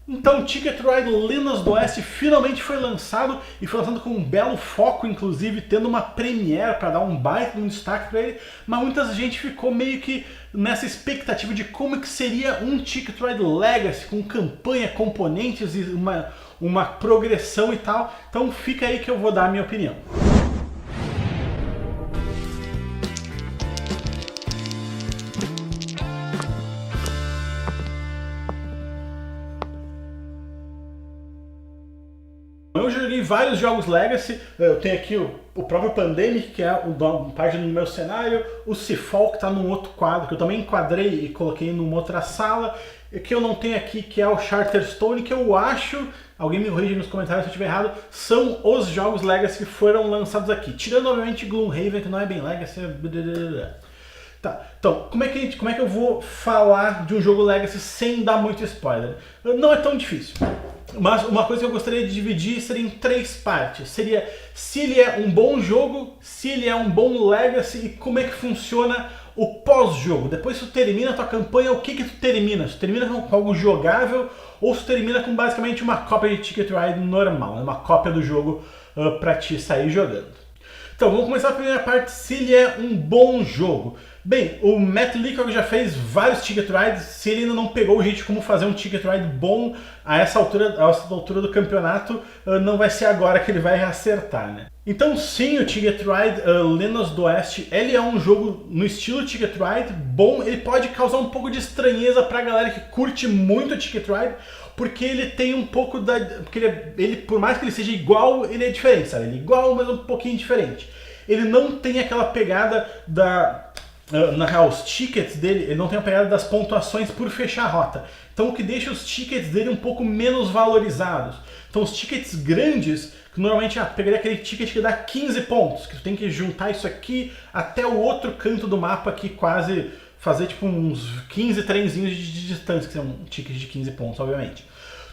Então, Ticket Ride Lendas do Oeste finalmente foi lançado e foi lançado com um belo foco, inclusive tendo uma premiere para dar um baita, um destaque para ele, mas muita gente ficou meio que nessa expectativa de como que seria um Ticket Ride Legacy com campanha, componentes e uma progressão e tal. Então fica aí que eu vou dar a minha opinião. Eu joguei vários jogos Legacy, eu tenho aqui o próprio Pandemic, que é uma página no meu cenário, o Seafall, que está num outro quadro, que eu também enquadrei e coloquei numa outra sala, e que eu não tenho aqui, que é o Charterstone, que eu acho, alguém me corrige nos comentários se eu estiver errado, são os jogos Legacy que foram lançados aqui. Tirando, obviamente, Gloomhaven, que não é bem Legacy. Tá, então, como é que eu vou falar de um jogo Legacy sem dar muito spoiler? Não é tão difícil. Mas uma coisa que eu gostaria de dividir seria em 3 partes. Seria se ele é um bom jogo, se ele é um bom Legacy e como é que funciona o pós-jogo. Depois que tu termina a tua campanha, o que tu termina? Se tu termina com algo jogável ou se tu termina com basicamente uma cópia de Ticket Ride normal, uma cópia do jogo pra te sair jogando. Então, vamos começar a primeira parte, se ele é um bom jogo. Bem, o Matt Leacock já fez vários Ticket Rides, se ele ainda não pegou o jeito de como fazer um Ticket Ride bom a essa altura do campeonato, não vai ser agora que ele vai acertar, né? Então sim, o Ticket Ride Lendas do Oeste, ele é um jogo no estilo Ticket Ride, bom, ele pode causar um pouco de estranheza pra galera que curte muito o Ticket Ride, porque ele tem um pouco da... porque ele, por mais que ele seja igual, ele é diferente, sabe? Ele é igual, mas um pouquinho diferente. Ele não tem aquela pegada da... na real, os tickets dele, ele não tem a pegada das pontuações por fechar a rota. Então o que deixa os tickets dele um pouco menos valorizados. Então os tickets grandes, que normalmente pegaria aquele ticket que dá 15 pontos, que tu tem que juntar isso aqui até o outro canto do mapa, que quase fazer tipo uns 15 trenzinhos de distância, que é um ticket de 15 pontos, obviamente.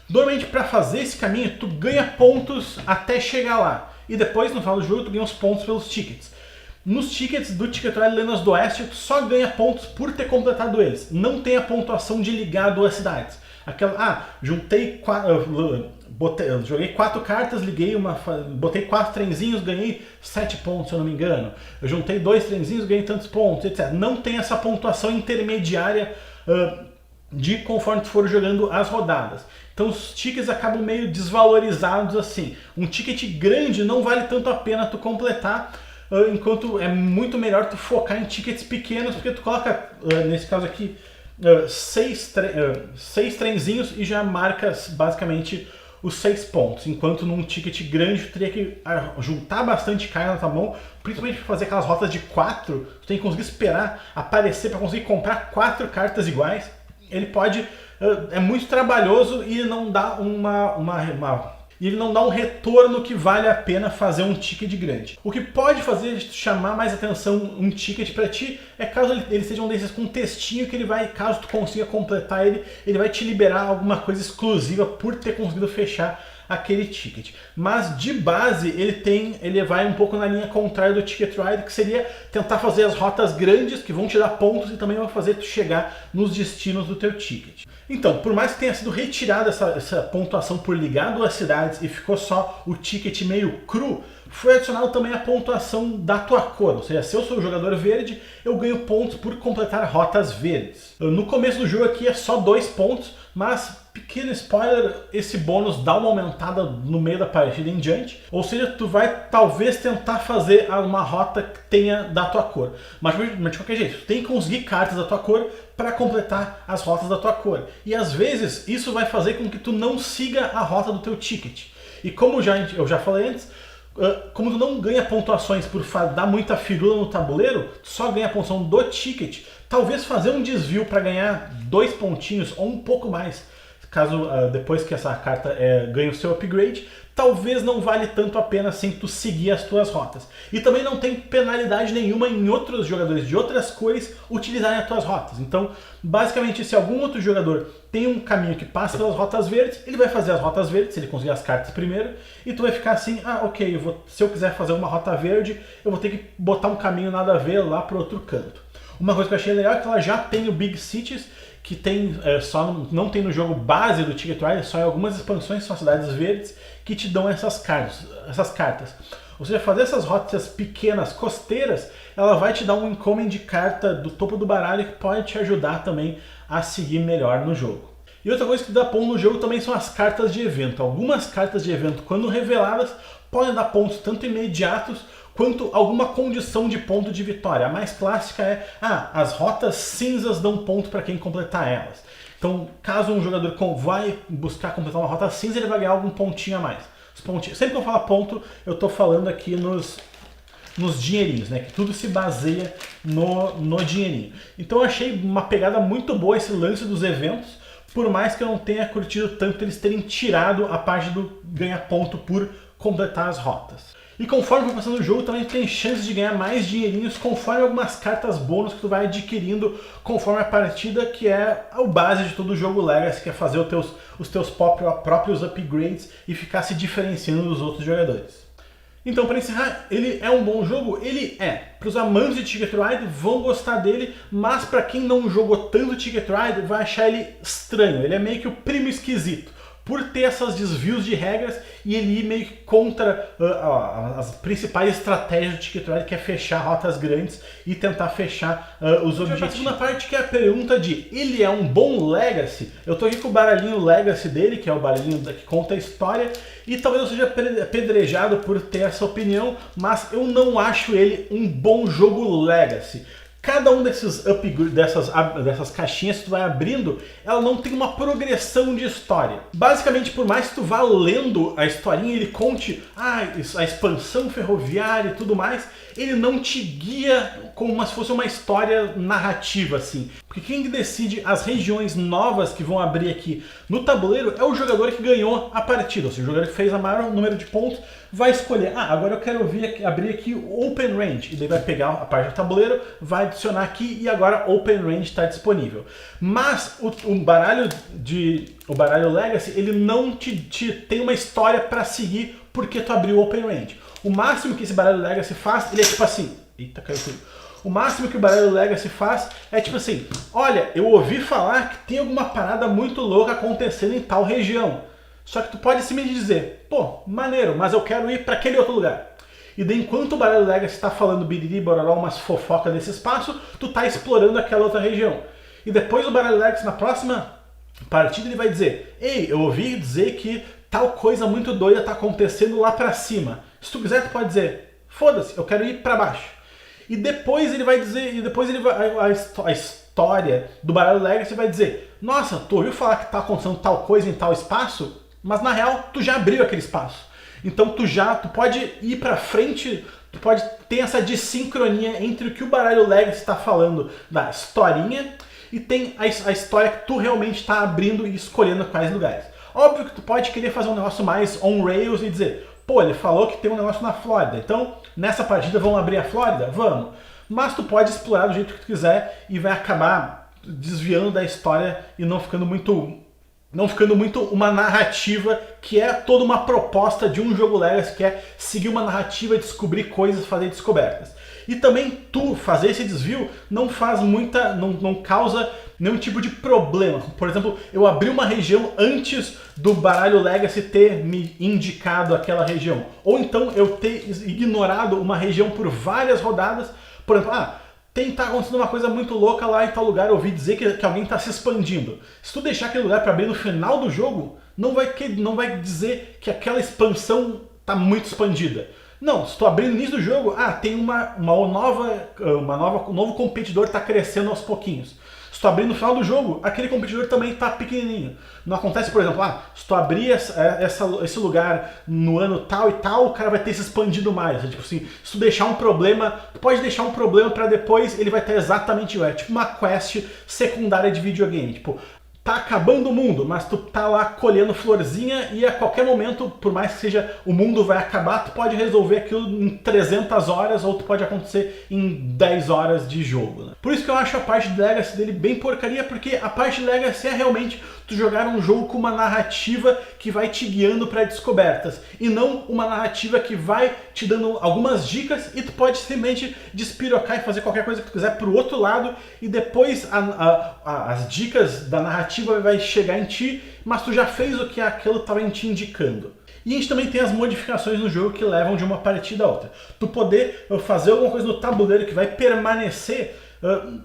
Normalmente para fazer esse caminho, tu ganha pontos até chegar lá. E depois, no final do jogo, tu ganha os pontos pelos tickets. Nos tickets do Ticket Ride Lendas do Oeste, tu só ganha pontos por ter completado eles. Não tem a pontuação de ligar 2 cidades. Aquela, joguei 4 cartas, botei 4 trenzinhos, ganhei 7 pontos, se eu não me engano. Eu juntei 2 trenzinhos, ganhei tantos pontos, etc. Não tem essa pontuação intermediária de conforme tu for jogando as rodadas. Então os tickets acabam meio desvalorizados assim. Um ticket grande não vale tanto a pena tu completar, enquanto é muito melhor tu focar em tickets pequenos, porque tu coloca, nesse caso aqui, 6 trenzinhos e já marca basicamente os 6 pontos, enquanto num ticket grande tu teria que juntar bastante carga na tua mão, principalmente para fazer aquelas rotas de 4, tu tem que conseguir esperar aparecer para conseguir comprar 4 cartas iguais. Ele pode, é muito trabalhoso e não dá ele não dá um retorno que vale a pena fazer um ticket grande. O que pode fazer chamar mais atenção um ticket para ti é caso ele seja um desses com um textinho que ele vai, caso tu consiga completar ele vai te liberar alguma coisa exclusiva por ter conseguido fechar aquele ticket. Mas de base ele vai um pouco na linha contrária do Ticket Ride, que seria tentar fazer as rotas grandes que vão te dar pontos e também vão fazer tu chegar nos destinos do teu ticket. Então, por mais que tenha sido retirada essa pontuação por ligar 2 cidades e ficou só o ticket meio cru, foi adicionado também a pontuação da tua cor, ou seja, se eu sou o jogador verde, eu ganho pontos por completar rotas verdes. No começo do jogo aqui é só 2 pontos, mas, pequeno spoiler, esse bônus dá uma aumentada no meio da partida em diante, ou seja, tu vai talvez tentar fazer uma rota que tenha da tua cor. Mas de qualquer jeito, tu tem que conseguir cartas da tua cor para completar as rotas da tua cor. E às vezes isso vai fazer com que tu não siga a rota do teu ticket. E como eu já falei antes, como tu não ganha pontuações por dar muita firula no tabuleiro, tu só ganha a pontuação do ticket, talvez fazer um desvio para ganhar 2 pontinhos ou um pouco mais, caso depois que essa carta ganhe o seu upgrade, talvez não vale tanto a pena assim tu seguir as tuas rotas. E também não tem penalidade nenhuma em outros jogadores de outras cores utilizarem as tuas rotas. Então, basicamente, se algum outro jogador tem um caminho que passa pelas rotas verdes, ele vai fazer as rotas verdes, se ele conseguir as cartas primeiro, e tu vai ficar assim, ok, se eu quiser fazer uma rota verde, eu vou ter que botar um caminho nada a ver lá para outro canto. Uma coisa que eu achei legal é que ela já tem o Big Cities, que tem não tem no jogo base do Ticket Ride, só em algumas expansões, são cidades verdes, que te dão essas cartas. Ou seja, fazer essas rotas pequenas, costeiras, ela vai te dar um incoming de carta do topo do baralho que pode te ajudar também a seguir melhor no jogo. E outra coisa que dá ponto no jogo também são as cartas de evento. Algumas cartas de evento, quando reveladas, podem dar pontos tanto imediatos quanto alguma condição de ponto de vitória. A mais clássica é, as rotas cinzas dão ponto para quem completar elas. Então, caso um jogador vai buscar completar uma rota cinza, ele vai ganhar algum pontinho a mais. Sempre que eu falo ponto, eu estou falando aqui nos dinheirinhos, né? Que tudo se baseia no dinheirinho. Então eu achei uma pegada muito boa esse lance dos eventos, por mais que eu não tenha curtido tanto eles terem tirado a parte do ganhar ponto por completar as rotas. E conforme vai passando o jogo, também tem chances de ganhar mais dinheirinhos conforme algumas cartas bônus que tu vai adquirindo conforme a partida, que é o base de todo o jogo Legacy, que é fazer os teus próprios upgrades e ficar se diferenciando dos outros jogadores. Então, para encerrar, ele é um bom jogo? Ele é. Para os amantes de Ticket Ride, vão gostar dele, mas para quem não jogou tanto Ticket Ride, vai achar ele estranho. Ele é meio que o primo esquisito, por ter esses desvios de regras e ele ir meio que contra as principais estratégias do Ticket Ride, que é fechar rotas grandes e tentar fechar os objetivos. A segunda parte, que é a pergunta de, ele é um bom Legacy? Eu tô aqui com o baralhinho Legacy dele, que é o baralhinho que conta a história, e talvez eu seja apedrejado por ter essa opinião, mas eu não acho ele um bom jogo Legacy. Cada um desses dessas caixinhas que tu vai abrindo, ela não tem uma progressão de história. Basicamente, por mais que tu vá lendo a historinha e ele conte a expansão ferroviária e tudo mais, ele não te guia como se fosse uma história narrativa, assim. Porque quem decide as regiões novas que vão abrir aqui no tabuleiro é o jogador que ganhou a partida. Ou seja, o jogador que fez o maior número de pontos vai escolher, agora eu quero abrir aqui o Open Range. E daí vai pegar a parte do tabuleiro, vai adicionar aqui e agora Open Range está disponível. Mas o baralho Legacy, ele não te tem uma história para seguir porque tu abriu o Open Range. O máximo que esse baralho Legacy faz, ele é tipo assim... Eita, caiu tudo. O máximo que o baralho Legacy faz é tipo assim, olha, eu ouvi falar que tem alguma parada muito louca acontecendo em tal região. Só que tu pode simplesmente dizer, pô, maneiro, mas eu quero ir para aquele outro lugar. E daí, enquanto o baralho Legacy está falando biriri, bororó, umas fofocas desse espaço, tu tá explorando aquela outra região. E depois o baralho Legacy, na próxima partida, ele vai dizer, ei, eu ouvi dizer que tal coisa muito doida tá acontecendo lá pra cima. Se tu quiser, tu pode dizer, foda-se, eu quero ir pra baixo. E depois ele vai dizer, a história do baralho Legacy vai dizer, nossa, tu ouviu falar que tá acontecendo tal coisa em tal espaço? Mas na real, tu já abriu aquele espaço. Então tu pode ir pra frente, tu pode ter essa dissincronia entre o que o baralho Legacy está falando da historinha e tem a história que tu realmente está abrindo e escolhendo quais lugares. Óbvio que tu pode querer fazer um negócio mais on-rails e dizer, pô, ele falou que tem um negócio na Flórida, então nessa partida vamos abrir a Flórida? Vamos. Mas tu pode explorar do jeito que tu quiser e vai acabar desviando da história e não ficando muito uma narrativa que é toda uma proposta de um jogo Legacy, que é seguir uma narrativa, descobrir coisas, fazer descobertas. E também tu fazer esse desvio não causa nenhum tipo de problema. Por exemplo, eu abri uma região antes do baralho Legacy ter me indicado aquela região. Ou então eu ter ignorado uma região por várias rodadas. Por exemplo, tá acontecendo uma coisa muito louca lá em tal lugar, eu ouvi dizer que alguém está se expandindo. Se tu deixar aquele lugar para abrir no final do jogo, não vai dizer que aquela expansão está muito expandida. Não, se tu abrir no início do jogo, tem um novo competidor está crescendo aos pouquinhos. Se tu abrir no final do jogo, aquele competidor também está pequenininho. Não acontece, por exemplo, se tu abrir esse lugar no ano tal e tal, o cara vai ter se expandido mais. Tipo assim, se tu deixar um problema, tu pode deixar um problema para depois ele vai ter exatamente igual. É tipo uma quest secundária de videogame. Tipo, tá acabando o mundo, mas tu tá lá colhendo florzinha e a qualquer momento, por mais que seja o mundo vai acabar, tu pode resolver aquilo em 300 horas ou tu pode acontecer em 10 horas de jogo, né? Por isso que eu acho a parte de Legacy dele bem porcaria, porque a parte de Legacy é realmente tu jogar um jogo com uma narrativa que vai te guiando para descobertas e não uma narrativa que vai te dando algumas dicas e tu pode simplesmente despirocar e fazer qualquer coisa que tu quiser pro outro lado e depois as dicas da narrativa vai chegar em ti, mas tu já fez o que aquilo estava te indicando. E a gente também tem as modificações no jogo que levam de uma partida a outra. Tu poder fazer alguma coisa no tabuleiro que vai permanecer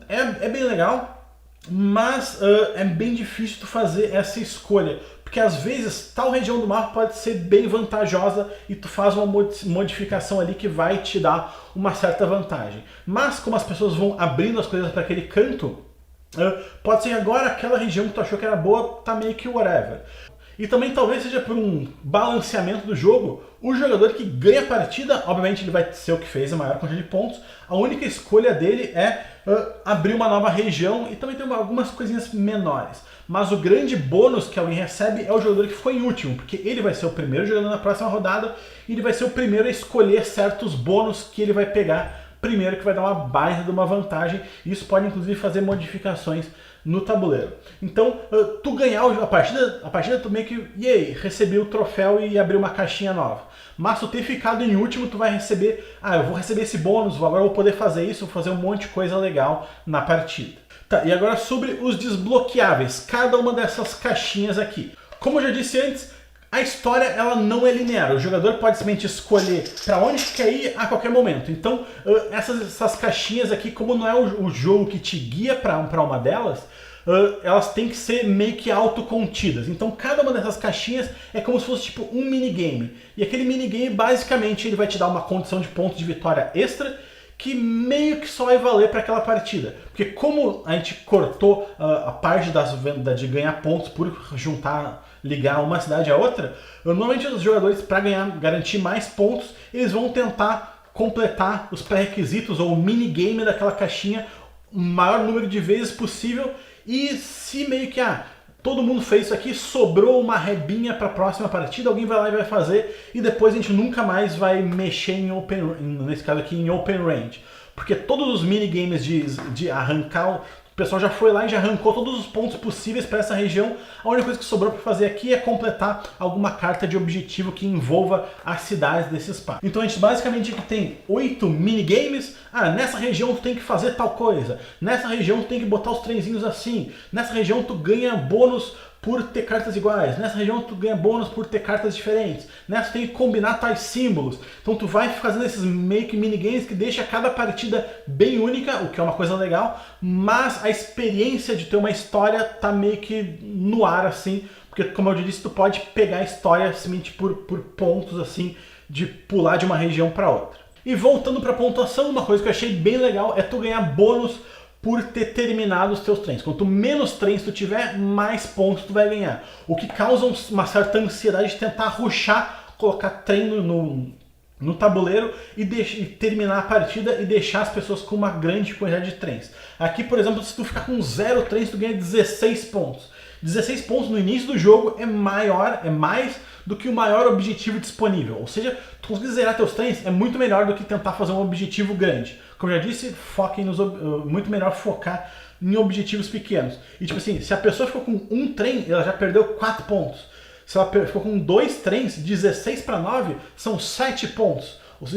é bem legal, mas é bem difícil tu fazer essa escolha, porque às vezes tal região do mapa pode ser bem vantajosa e tu faz uma modificação ali que vai te dar uma certa vantagem. Mas como as pessoas vão abrindo as coisas para aquele canto, pode ser que agora aquela região que tu achou que era boa tá meio que whatever. E também talvez seja por um balanceamento do jogo, o jogador que ganha a partida, obviamente ele vai ser o que fez a maior quantidade de pontos, a única escolha dele é abrir uma nova região e também tem algumas coisinhas menores. Mas o grande bônus que alguém recebe é o jogador que ficou em último, porque ele vai ser o primeiro jogador na próxima rodada e ele vai ser o primeiro a escolher certos bônus que ele vai pegar primeiro, que vai dar uma baita de uma vantagem. Isso pode inclusive fazer modificações no tabuleiro. Então, tu ganhar a partida tu meio que, recebi o troféu e abri uma caixinha nova. Mas tu ter ficado em último, tu vai receber, eu vou receber esse bônus, agora eu vou poder fazer isso, vou fazer um monte de coisa legal na partida. Tá, e agora sobre os desbloqueáveis, cada uma dessas caixinhas aqui. Como eu já disse antes, a história ela não é linear, o jogador pode simplesmente escolher para onde quer ir a qualquer momento. Então essas caixinhas aqui, como não é o jogo que te guia para uma delas, elas têm que ser meio que autocontidas. Então cada uma dessas caixinhas é como se fosse tipo um minigame. E aquele minigame basicamente ele vai te dar uma condição de pontos de vitória extra que meio que só vai valer para aquela partida. Porque como a gente cortou a parte de ganhar pontos por ligar uma cidade a outra, normalmente os jogadores, para garantir mais pontos, eles vão tentar completar os pré-requisitos ou o minigame daquela caixinha o maior número de vezes possível. E se meio que todo mundo fez isso aqui, sobrou uma rebinha para a próxima partida, alguém vai lá e vai fazer, e depois a gente nunca mais vai mexer nesse caso aqui em Open Range. Porque todos os minigames de arrancar, o pessoal já foi lá e já arrancou todos os pontos possíveis para essa região. A única coisa que sobrou para fazer aqui é completar alguma carta de objetivo que envolva as cidades desse espaço. Então a gente basicamente tem 8 minigames. Nessa região tu tem que fazer tal coisa. Nessa região tu tem que botar os trenzinhos assim. Nessa região tu ganha bônus por ter cartas iguais. Nessa região tu ganha bônus por ter cartas diferentes. Nessa tu tem que combinar tais símbolos. Então tu vai fazendo esses meio que minigames que deixa cada partida bem única, o que é uma coisa legal, mas a experiência de ter uma história tá meio que no ar assim, porque como eu disse, tu pode pegar a história simplesmente por pontos assim, de pular de uma região para outra. E voltando para a pontuação, uma coisa que eu achei bem legal é tu ganhar bônus por ter terminado os teus trens. Quanto menos trens tu tiver, mais pontos tu vai ganhar. O que causa uma certa ansiedade de tentar rushar, colocar trem no tabuleiro e terminar a partida e deixar as pessoas com uma grande quantidade de trens. Aqui, por exemplo, se tu ficar com 0 trens, tu ganha 16 pontos. 16 pontos no início do jogo é mais do que o maior objetivo disponível. Ou seja, tu conseguir zerar teus trens é muito melhor do que tentar fazer um objetivo grande. Como eu já disse, muito melhor focar em objetivos pequenos. E tipo assim, se a pessoa ficou com um trem, ela já perdeu 4 pontos. Se ela ficou com 2 trens, 16 para 9 são 7 pontos. Ou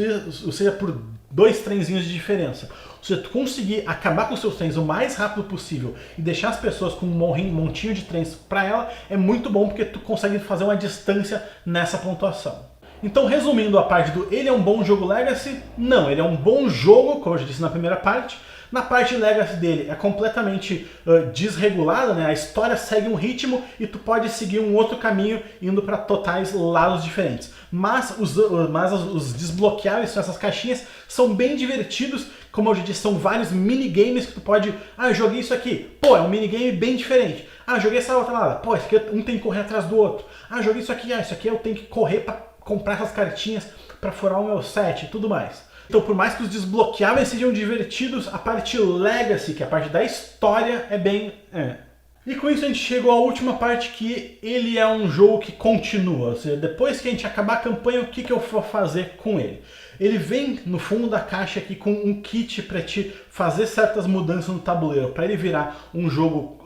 seja, por 2 trenzinhos de diferença. Ou seja, tu conseguir acabar com os seus trens o mais rápido possível e deixar as pessoas com um montinho de trens para ela é muito bom, porque tu consegue fazer uma distância nessa pontuação. Então, resumindo a parte do ele é um bom jogo Legacy, não, ele é um bom jogo, como eu já disse na primeira parte. Na parte Legacy dele é completamente desregulada, né? A história segue um ritmo e tu pode seguir um outro caminho indo para totais lados diferentes. Mas os desbloqueáveis, essas caixinhas, são bem divertidos. Como eu já disse, são vários minigames que tu pode... eu joguei isso aqui. Pô, é um minigame bem diferente. Joguei essa outra lá. Pô, esse aqui um tem que correr atrás do outro. Joguei isso aqui. Isso aqui eu tenho que correr para comprar essas cartinhas para furar o meu set e tudo mais. Então, por mais que os desbloqueáveis sejam divertidos, a parte Legacy, que é a parte da história, é bem... E com isso a gente chegou à última parte, que ele é um jogo que continua, ou seja, depois que a gente acabar a campanha, o que eu vou fazer com ele? Ele vem no fundo da caixa aqui com um kit para te fazer certas mudanças no tabuleiro, para ele virar um jogo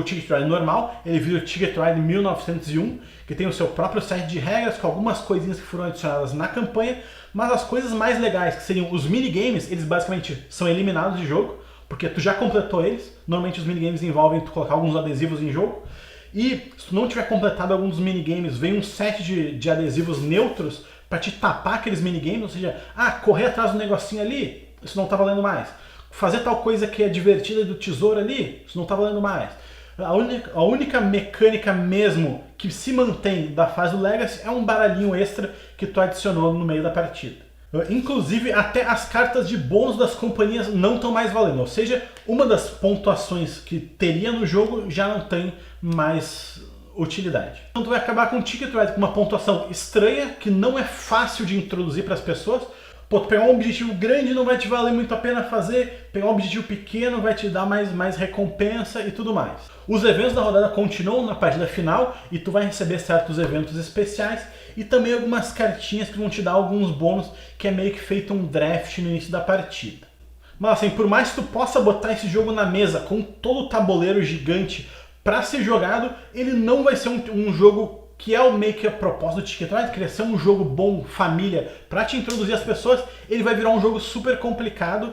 Ticket Ride normal. Ele vira o Ticket Ride 1901, que tem o seu próprio set de regras, com algumas coisinhas que foram adicionadas na campanha, mas as coisas mais legais, que seriam os minigames, eles basicamente são eliminados de jogo, porque tu já completou eles. Normalmente os minigames envolvem tu colocar alguns adesivos em jogo. E se tu não tiver completado alguns dos minigames, vem um set de adesivos neutros para te tapar aqueles minigames. Ou seja, correr atrás do negocinho ali, isso não tá valendo mais. Fazer tal coisa que é divertida do tesouro ali, isso não tá valendo mais. A única mecânica mesmo que se mantém da fase do Legacy é um baralhinho extra que tu adicionou no meio da partida. Inclusive, até as cartas de bônus das companhias não estão mais valendo. Ou seja, uma das pontuações que teria no jogo já não tem mais utilidade. Então tu vai acabar com um Ticket Ride com uma pontuação estranha, que não é fácil de introduzir para as pessoas. Pô, tu pegar um objetivo grande não vai te valer muito a pena fazer, pegar um objetivo pequeno vai te dar mais recompensa e tudo mais. Os eventos da rodada continuam na partida final e tu vai receber certos eventos especiais e também algumas cartinhas que vão te dar alguns bônus, que é meio que feito um draft no início da partida. Mas assim, por mais que tu possa botar esse jogo na mesa com todo o tabuleiro gigante para ser jogado, ele não vai ser um jogo que é o meio que a proposta do Ticket Ride, querer ser um jogo bom, família, para te introduzir as pessoas. Ele vai virar um jogo super complicado,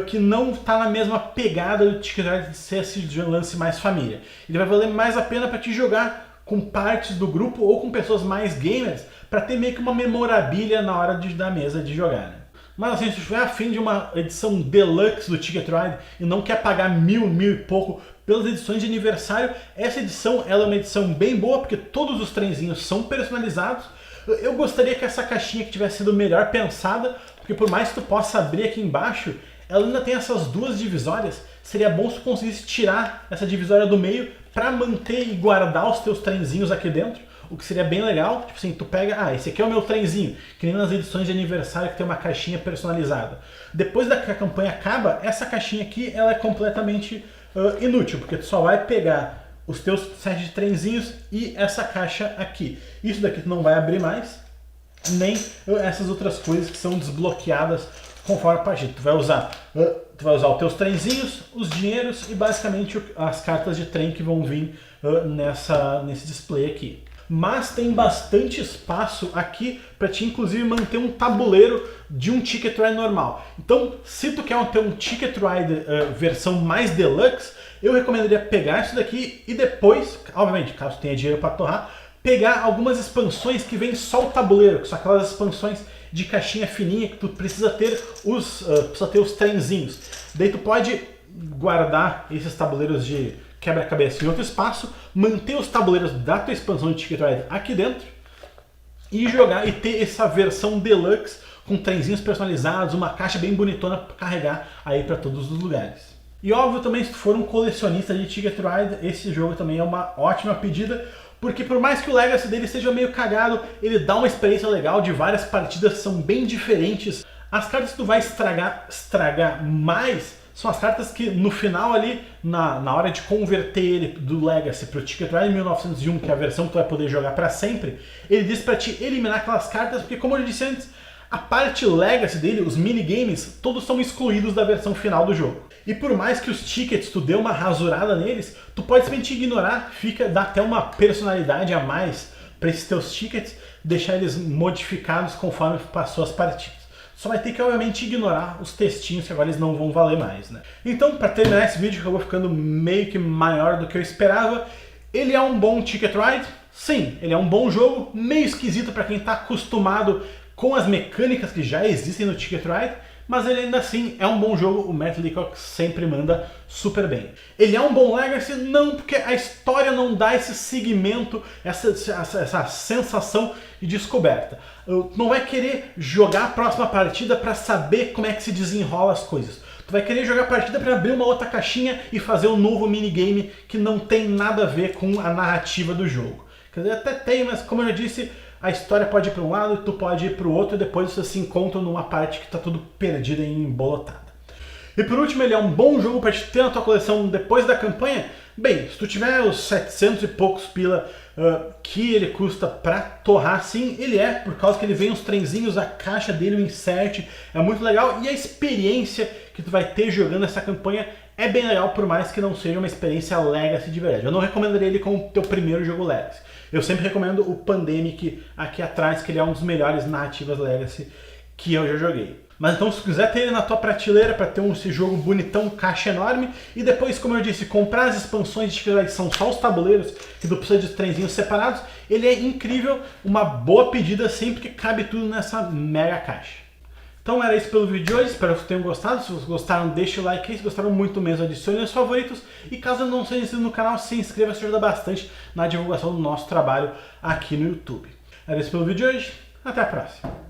que não está na mesma pegada do Ticket Ride de ser esse lance mais família. Ele vai valer mais a pena para te jogar com partes do grupo ou com pessoas mais gamers, para ter meio que uma memorabilia na hora da mesa de jogar, né? Mas assim, se tu estiver afim de uma edição deluxe do Ticket Ride e não quer pagar mil e pouco pelas edições de aniversário, essa edição ela é uma edição bem boa, porque todos os trenzinhos são personalizados. Eu gostaria que essa caixinha que tivesse sido melhor pensada, porque por mais que tu possa abrir aqui embaixo, ela ainda tem essas duas divisórias. Seria bom se tu conseguisse tirar essa divisória do meio para manter e guardar os teus trenzinhos aqui dentro. O que seria bem legal, tipo assim, tu pega, esse aqui é o meu trenzinho, que nem nas edições de aniversário que tem uma caixinha personalizada. Depois que a campanha acaba, essa caixinha aqui ela é completamente inútil, porque tu só vai pegar os teus set de trenzinhos e essa caixa aqui. Isso daqui tu não vai abrir mais, nem essas outras coisas que são desbloqueadas conforme a partida. Tu vai usar os teus trenzinhos, os dinheiros e basicamente as cartas de trem que vão vir nesse display aqui. Mas tem bastante espaço aqui para te inclusive manter um tabuleiro de um Ticket Ride normal. Então, se tu quer ter um Ticket Ride versão mais deluxe, eu recomendaria pegar isso daqui e depois, obviamente, caso tenha dinheiro para torrar, pegar algumas expansões que vem só o tabuleiro, que são aquelas expansões de caixinha fininha que tu precisa ter os trenzinhos. Daí tu pode guardar esses tabuleiros de quebra-cabeça em outro espaço, manter os tabuleiros da tua expansão de Ticket Ride aqui dentro e jogar e ter essa versão deluxe com trenzinhos personalizados, uma caixa bem bonitona para carregar aí para todos os lugares. E óbvio também, se tu for um colecionista de Ticket Ride, esse jogo também é uma ótima pedida, porque por mais que o Legacy dele seja meio cagado, ele dá uma experiência legal de várias partidas que são bem diferentes. As cartas que tu vai estragar mais são as cartas que no final ali, na hora de converter ele do Legacy para o Ticket Ride 1901, que é a versão que tu vai poder jogar para sempre, ele diz para te eliminar aquelas cartas, porque como eu disse antes, a parte Legacy dele, os minigames, todos são excluídos da versão final do jogo. E por mais que os tickets tu dê uma rasurada neles, tu pode simplesmente ignorar, dá até uma personalidade a mais para esses teus tickets, deixar eles modificados conforme passou as partidas. Só vai ter que, obviamente, ignorar os textinhos, que agora eles não vão valer mais, né? Então, para terminar esse vídeo, que acabou ficando meio que maior do que eu esperava, ele é um bom Ticket Ride? Sim, ele é um bom jogo, meio esquisito para quem está acostumado com as mecânicas que já existem no Ticket Ride, mas ele ainda assim é um bom jogo, o Matt Leacock sempre manda super bem. Ele é um bom Legacy? Não, porque a história não dá esse segmento, essa sensação de descoberta. Não vai querer jogar a próxima partida para saber como é que se desenrola as coisas. Tu vai querer jogar a partida para abrir uma outra caixinha e fazer um novo minigame que não tem nada a ver com a narrativa do jogo. Quer dizer, até tem, mas como eu já disse, a história pode ir para um lado e tu pode ir para o outro e depois você se encontra numa parte que está tudo perdida e embolotada. E por último, ele é um bom jogo para te ter na tua coleção depois da campanha? Bem, se tu tiver os 700 e poucos pila que ele custa pra torrar, sim, ele é, por causa que ele vem uns trenzinhos, a caixa dele, o insert, é muito legal, e a experiência que tu vai ter jogando essa campanha é bem legal, por mais que não seja uma experiência Legacy de verdade. Eu não recomendaria ele como teu primeiro jogo Legacy. Eu sempre recomendo o Pandemic aqui atrás, que ele é um dos melhores narrativas Legacy que eu já joguei. Mas então, se quiser ter ele na tua prateleira para ter esse jogo bonitão, caixa enorme, e depois, como eu disse, comprar as expansões de que são só os tabuleiros, que tu precisa de trenzinhos separados, ele é incrível, uma boa pedida sempre que cabe tudo nessa mega caixa. Então era isso pelo vídeo de hoje, espero que vocês tenham gostado. Se vocês gostaram, deixa o like aí, se gostaram muito mesmo, adicione os favoritos, e caso não seja inscrito no canal, se inscreva, isso ajuda bastante na divulgação do nosso trabalho aqui no YouTube. Era isso pelo vídeo de hoje, até a próxima!